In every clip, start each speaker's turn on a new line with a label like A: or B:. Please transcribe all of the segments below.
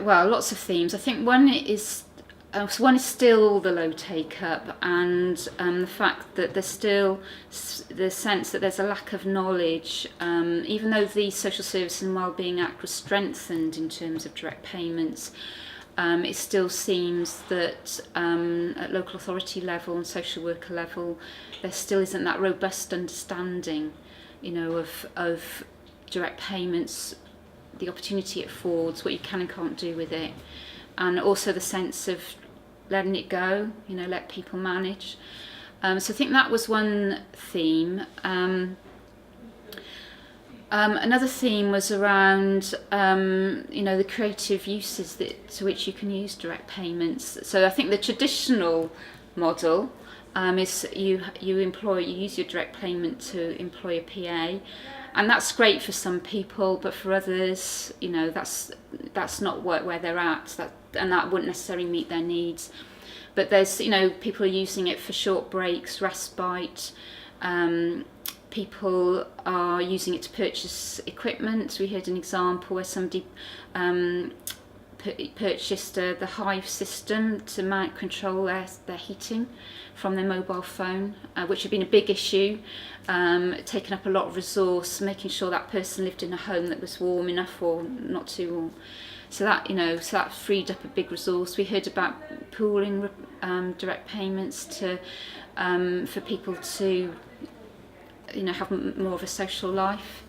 A: well, lots of themes. I think one is still the low take-up, and the fact that there's still the sense that there's a lack of knowledge, even though the Social Services and Wellbeing Act was strengthened in terms of direct payments. It still seems that at local authority level and social worker level, there still isn't that robust understanding, of direct payments, the opportunity it affords, what you can and can't do with it, and also the sense of letting it go, let people manage. So I think that was one theme. Another theme was around, the creative uses to which you can use direct payments. So I think the traditional model is you use your direct payment to employ a PA, and that's great for some people, but for others, that's not where they're at, and that wouldn't necessarily meet their needs. But there's, people are using it for short breaks, respite. People are using it to purchase equipment. We heard an example where somebody purchased the Hive system to control their heating from their mobile phone, which had been a big issue, taken up a lot of resource, making sure that person lived in a home that was warm enough or not too warm. So that freed up a big resource. We heard about pooling direct payments for people to have more of a social life,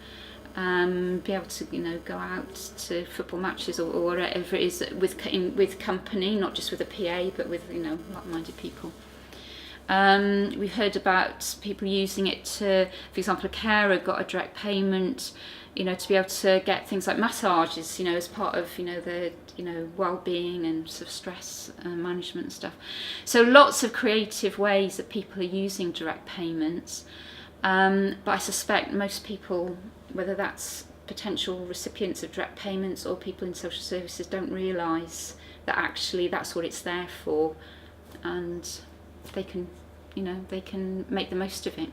A: be able to go out to football matches or whatever it is with company, not just with a PA, but with like-minded people. We heard about people using it to, for example, a carer got a direct payment, to be able to get things like massages, as part of their well-being and sort of stress management and stuff. So lots of creative ways that people are using direct payments. But I suspect most people, whether that's potential recipients of direct payments or people in social services, don't realise that actually that's what it's there for, and they can make the most of it.